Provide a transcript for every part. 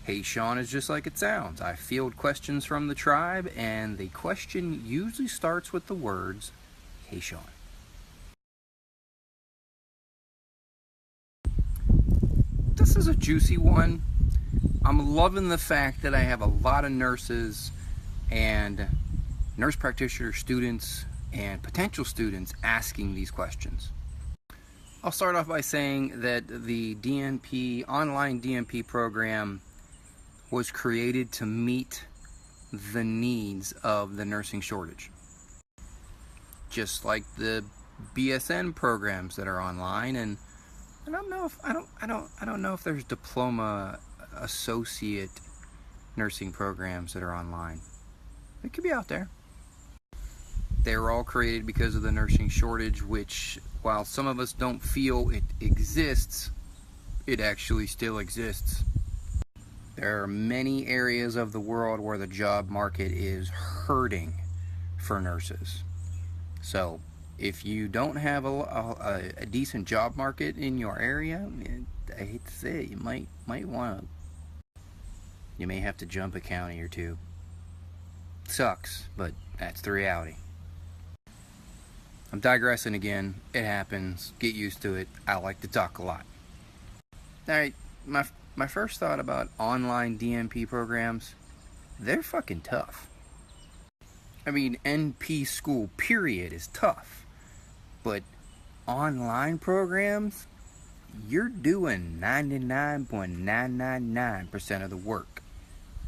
Hey Sean is just like it sounds. I field questions from the tribe, and the question usually starts with the words, "Hey Sean." This is a juicy one. I'm loving the fact that I have a lot of nurses and nurse practitioner students and potential students asking these questions. I'll start off by saying that the DNP, online DNP program was created to meet the needs of the nursing shortage. Just like the BSN programs that are online, and I don't know if there's diploma associate nursing programs that are online. It could be out there. They were all created because of the nursing shortage, which, while some of us don't feel it exists, it actually still exists. There are many areas of the world where the job market is hurting for nurses. So if you don't have a decent job market in your area, I hate to say it, you may have to jump a county or two. Sucks, but that's the reality. I'm digressing again. It happens. Get used to it. I like to talk a lot. Alright, my first thought about online DNP programs, they're fucking tough. I mean, NP school period is tough. But online programs, you're doing 99.999% of the work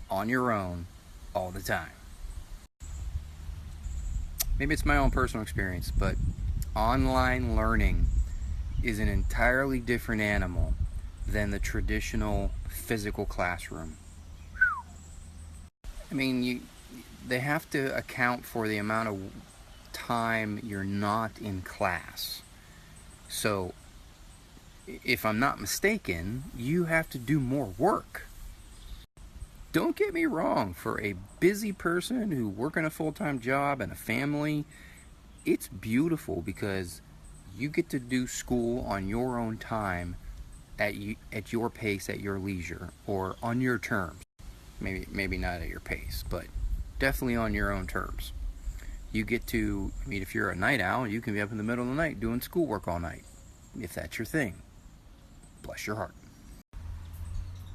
on your own all the time. Maybe it's my own personal experience, but online learning is an entirely different animal than the traditional physical classroom. I mean, they have to account for the amount of time you're not in class. So, if I'm not mistaken, you have to do more work. Don't get me wrong, for a busy person who working a full-time job and a family, it's beautiful because you get to do school on your own time, at your pace, at your leisure, or on your terms. Maybe not at your pace, but definitely on your own terms. You get to, I mean, if you're a night owl, you can be up in the middle of the night doing schoolwork all night, if that's your thing. Bless your heart.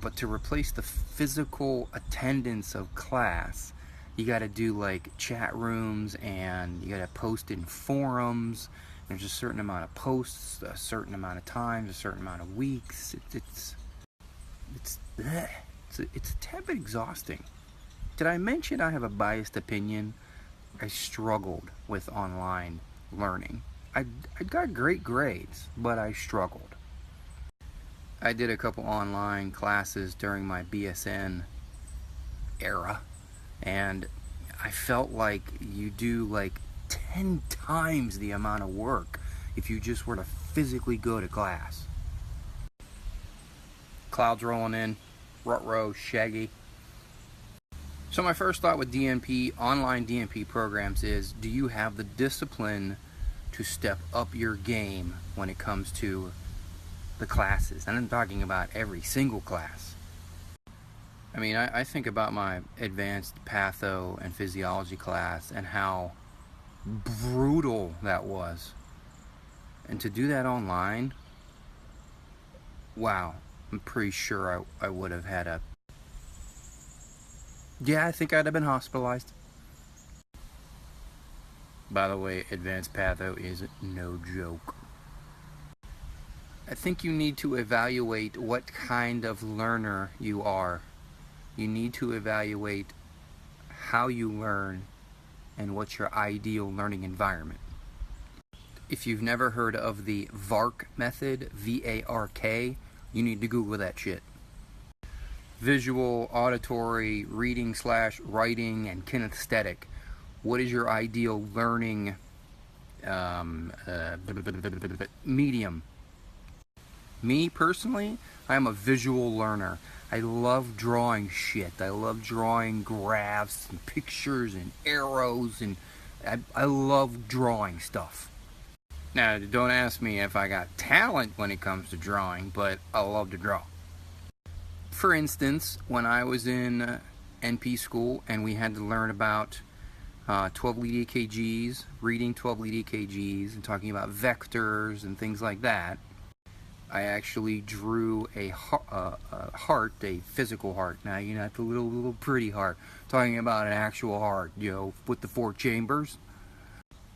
But to replace the physical attendance of class, you got to do like chat rooms, and you got to post in forums. There's a certain amount of posts, a certain amount of times, a certain amount of weeks. It's a tad bit exhausting. Did I mention I have a biased opinion? I struggled with online learning. I got great grades, but I struggled. I did a couple online classes during my BSN era, and I felt like you do like 10 times the amount of work if you just were to physically go to class. Clouds rolling in, rut-row, shaggy. So my first thought with DNP, online DNP programs is, do you have the discipline to step up your game when it comes to the classes? And I'm talking about every single class. I mean, I think about my advanced patho and physiology class and how brutal that was. And to do that online, wow, I'm pretty sure I would have had a... Yeah, I think I'd have been hospitalized. By the way, advanced patho is no joke. I think you need to evaluate what kind of learner you are. You need to evaluate how you learn and what's your ideal learning environment. If you've never heard of the VARK method, V-A-R-K, you need to Google that shit. Visual, auditory, reading / writing, and kinesthetic. What is your ideal learning medium? Me, personally, I'm a visual learner. I love drawing shit. I love drawing graphs and pictures and arrows, and I love drawing stuff. Now, don't ask me if I got talent when it comes to drawing, but I love to draw. For instance, when I was in NP school and we had to learn about 12 lead EKGs, reading 12 lead EKGs, and talking about vectors and things like that, I actually drew a heart, a physical heart. Now, you know, the little pretty heart. Talking about an actual heart, you know, with the 4 chambers.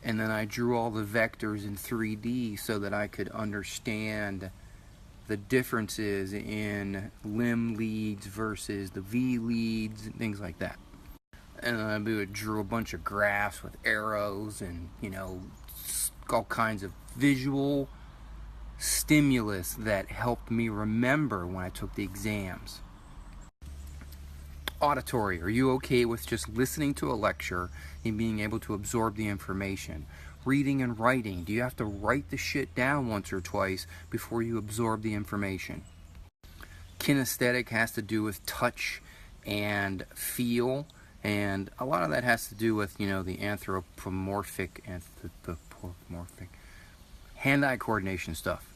And then I drew all the vectors in 3D so that I could understand the differences in limb leads versus the V leads and things like that. And then I drew a bunch of graphs with arrows and, you know, all kinds of visual stimulus that helped me remember when I took the exams. Auditory. Are you okay with just listening to a lecture and being able to absorb the information? Reading and writing. Do you have to write the shit down once or twice before you absorb the information? Kinesthetic has to do with touch and feel, and a lot of that has to do with, you know, the anthropomorphic hand-eye coordination stuff.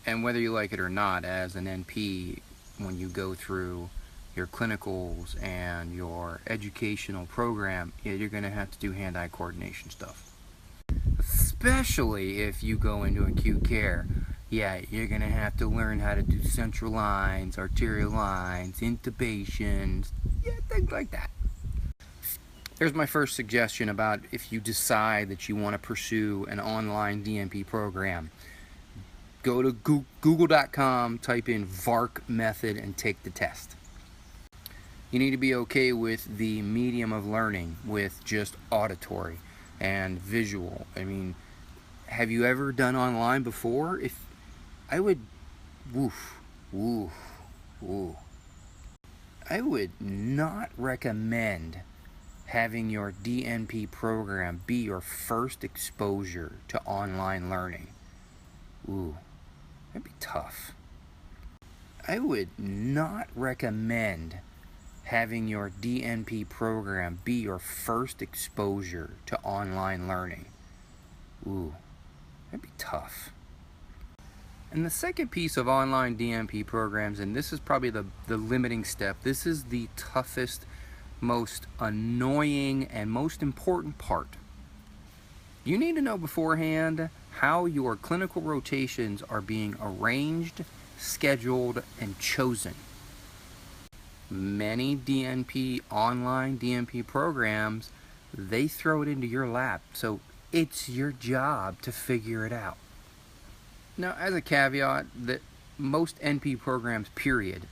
And whether you like it or not, as an NP, when you go through your clinicals and your educational program, you're going to have to do hand-eye coordination stuff. Especially if you go into acute care. Yeah, you're going to have to learn how to do central lines, arterial lines, intubations, yeah, things like that. Here's my first suggestion about if you decide that you want to pursue an online DNP program. Go to google.com, type in VARC method, and take the test. You need to be okay with the medium of learning, with just auditory and visual. I mean, have you ever done online before? If I would, I would not recommend having your DNP program be your first exposure to online learning. That'd be tough. I would not recommend having your DNP program be your first exposure to online learning. That'd be tough. And the second piece of online DNP programs, and this is probably the limiting step, this is the toughest, most annoying, and most important part. You need to know beforehand how your clinical rotations are being arranged, scheduled, and chosen. Many DNP, online DNP programs, they throw it into your lap, so it's your job to figure it out. Now, as a caveat, that most NP programs, period,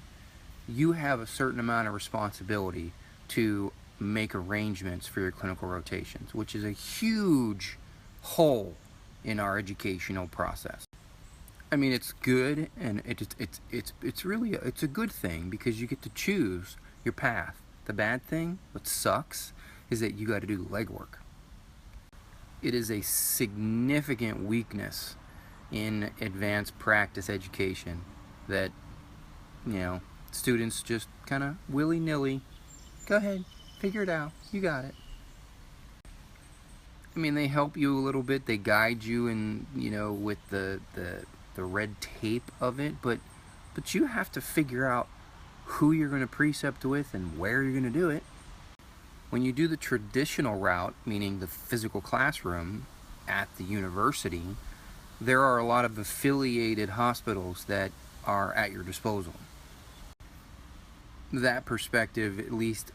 you have a certain amount of responsibility to make arrangements for your clinical rotations, which is a huge hole in our educational process. I mean, it's good, and it's really a good thing because you get to choose your path. The bad thing, what sucks, is that you got to do legwork. It is a significant weakness in advanced practice education that, you know, students just kind of willy-nilly, go ahead, figure it out, you got it. I mean, they help you a little bit, they guide you in, you know, with the red tape of it, but you have to figure out who you're going to precept with and where you're going to do it. When you do the traditional route, meaning the physical classroom at the university, there are a lot of affiliated hospitals that are at your disposal. That perspective at least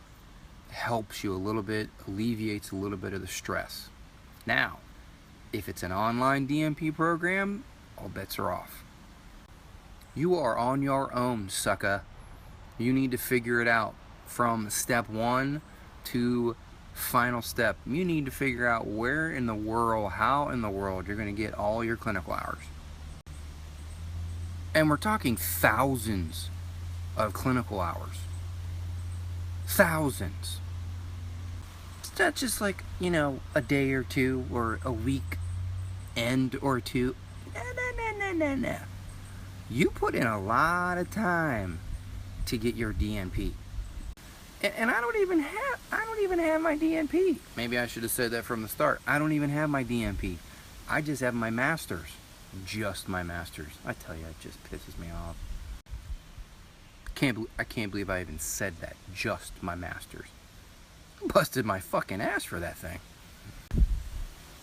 helps you a little bit, alleviates a little bit of the stress. Now, if it's an online DNP program, all bets are off. You are on your own, sucker. You need to figure it out from step 1 to final step. You need to figure out where in the world, how in the world you're going to get all your clinical hours. And we're talking thousands of clinical hours. Thousands. It's not just like, you know, a day or two or a week end or two. No. You put in a lot of time to get your DNP. And I don't even have my DNP. Maybe I should have said that from the start. I don't even have my DNP. I just have my master's. Just my master's. I tell you, it just pisses me off. I can't believe I even said that. Just my master's. Busted my fucking ass for that thing.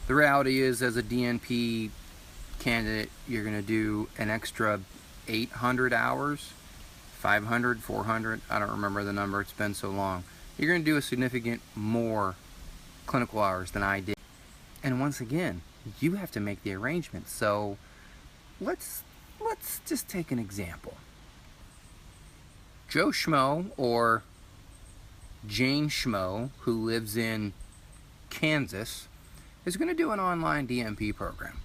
The reality is, as a DNP candidate, you're going to do an extra 800 hours, 500, 400, I don't remember the number, it's been so long. You're going to do a significant more clinical hours than I did. And once again, you have to make the arrangements. So let's just take an example. Joe Schmo or Jane Schmo, who lives in Kansas, is going to do an online DNP program.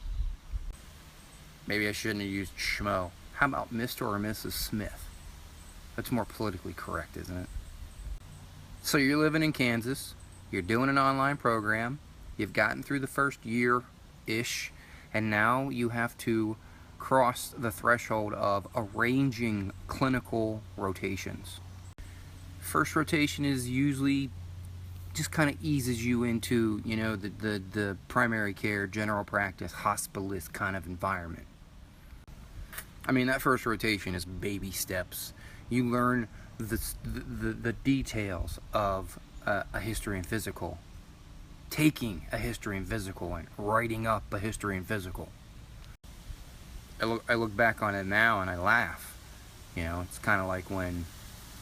Maybe I shouldn't have used Schmo. How about Mr. or Mrs. Smith? That's more politically correct, isn't it? So you're living in Kansas, you're doing an online program, you've gotten through the first year-ish, and now you have to cross the threshold of arranging clinical rotations. First rotation is usually just kind of eases you into, you know, the primary care, general practice, hospitalist kind of environment. I mean, that first rotation is baby steps. You learn the details of a history and physical, taking a history and physical, and writing up a history and physical. I look back on it now and I laugh. You know, it's kind of like when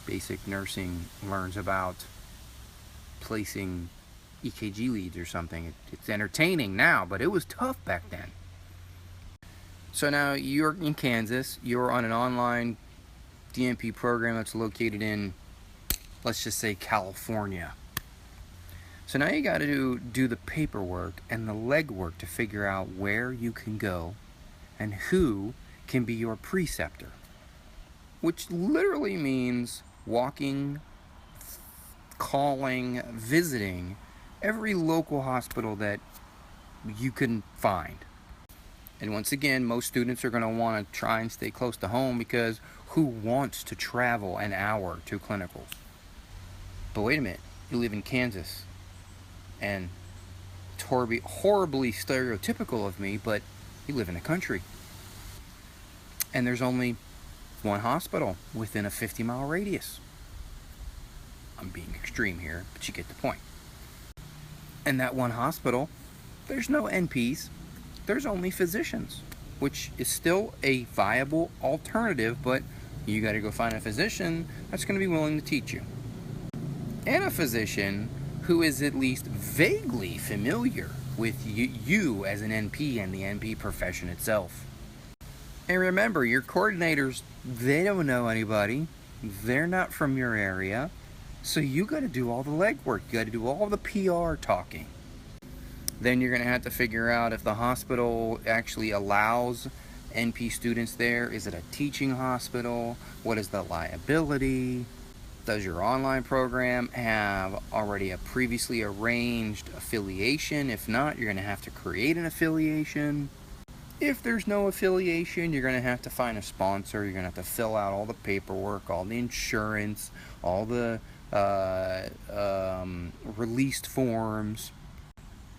basic nursing learns about placing EKG leads or something. It's entertaining now, but it was tough back then. So now you're in Kansas, you're on an online DNP program that's located in, let's just say, California. So now you got to do the paperwork and the legwork to figure out where you can go and who can be your preceptor, which literally means walking, calling, visiting every local hospital that you can find. And once again, most students are going to want to try and stay close to home, because who wants to travel an hour to clinicals? But wait a minute, you live in Kansas, and it's horribly stereotypical of me, but you live in the country. And there's only one hospital within a 50-mile radius. I'm being extreme here, but you get the point. And that one hospital, there's no NPs. There's only physicians, which is still a viable alternative, but you got to go find a physician that's going to be willing to teach you. And a physician who is at least vaguely familiar with you as an NP and the NP profession itself. And remember, your coordinators, they don't know anybody. They're not from your area. So you got to do all the legwork. You got to do all the PR talking. Then you're going to have to figure out if the hospital actually allows NP students there. Is it a teaching hospital? What is the liability? Does your online program have already a previously arranged affiliation? If not, you're going to have to create an affiliation. If there's no affiliation, you're going to have to find a sponsor. You're going to have to fill out all the paperwork, all the insurance, all the released forms.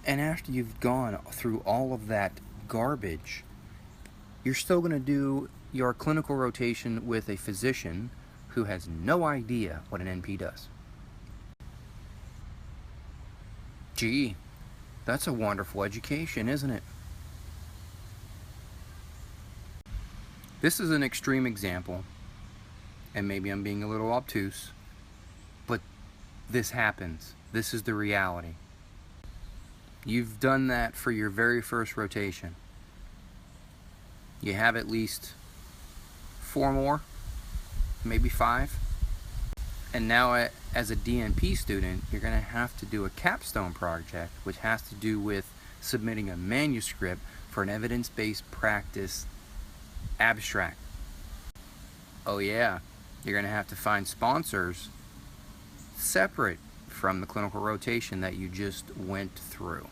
And after you've gone through all of that garbage, you're still going to do your clinical rotation with a physician who has no idea what an NP does. Gee, that's a wonderful education, isn't it? This is an extreme example, and maybe I'm being a little obtuse, but this happens. This is the reality. You've done that for your very first rotation. You have at least 4 more, maybe 5. And now as a DNP student, you're going to have to do a capstone project, which has to do with submitting a manuscript for an evidence-based practice abstract. Oh yeah, you're going to have to find sponsors separate from the clinical rotation that you just went through.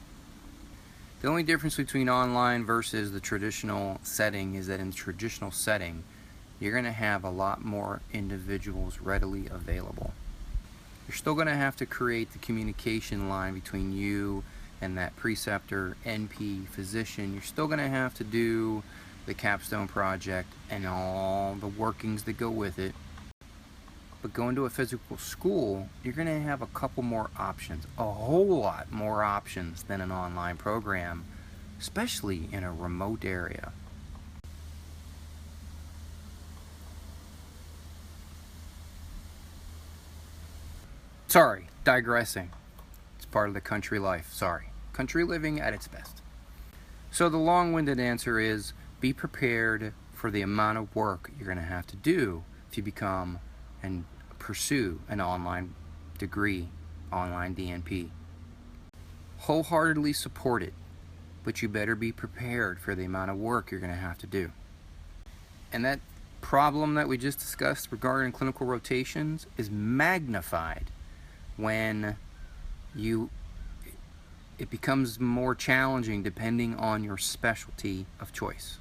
The only difference between online versus the traditional setting is that in the traditional setting, you're going to have a lot more individuals readily available. You're still going to have to create the communication line between you and that preceptor, NP, physician. You're still going to have to do the capstone project and all the workings that go with it. But going to a physical school, you're going to have a couple more options, a whole lot more options than an online program, especially in a remote area. Sorry, digressing. It's part of the country life, sorry. Country living at its best. So the long-winded answer is, be prepared for the amount of work you're going to have to do if you become and pursue an online degree, online DNP. Wholeheartedly support it, but you better be prepared for the amount of work you're going to have to do. And that problem that we just discussed regarding clinical rotations is magnified when it becomes more challenging depending on your specialty of choice.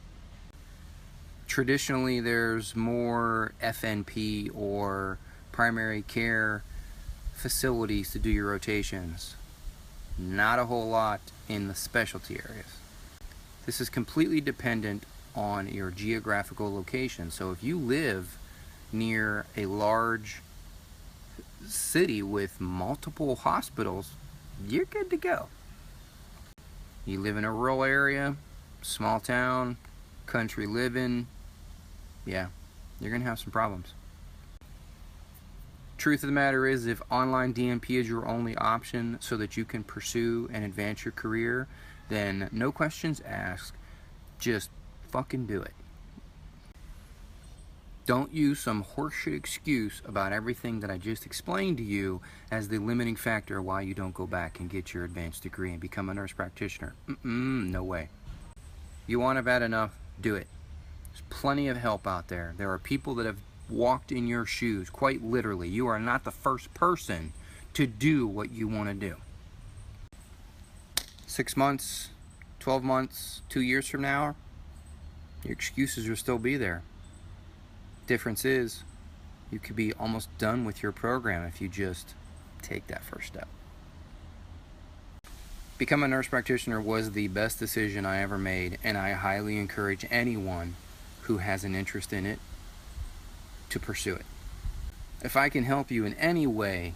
Traditionally, there's more FNP or primary care facilities to do your rotations. Not a whole lot in the specialty areas. This is completely dependent on your geographical location. So if you live near a large city with multiple hospitals, you're good to go. You live in a rural area, small town, country living, yeah, you're gonna have some problems. Truth of the matter is, if online DNP is your only option so that you can pursue and advance your career, then no questions asked, just fucking do it. Don't use some horseshit excuse about everything that I just explained to you as the limiting factor why you don't go back and get your advanced degree and become a nurse practitioner. No way. You want to bad enough, do it. There's plenty of help out there. There are people that have walked in your shoes, quite literally. You are not the first person to do what you want to do. 6 months, 12 months, 2 years from now, your excuses will still be there. Difference is, you could be almost done with your program if you just take that first step. Becoming a nurse practitioner was the best decision I ever made, and I highly encourage anyone who has an interest in it to pursue it. If I can help you in any way,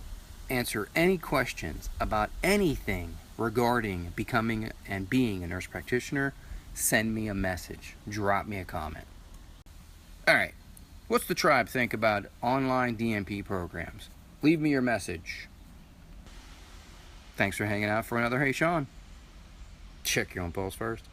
answer any questions about anything regarding becoming and being a nurse practitioner, send me a message, drop me a comment. Alright, what's the tribe think about online DNP programs? Leave me your message. Thanks for hanging out for another Hey Sean. Check your own pulse first.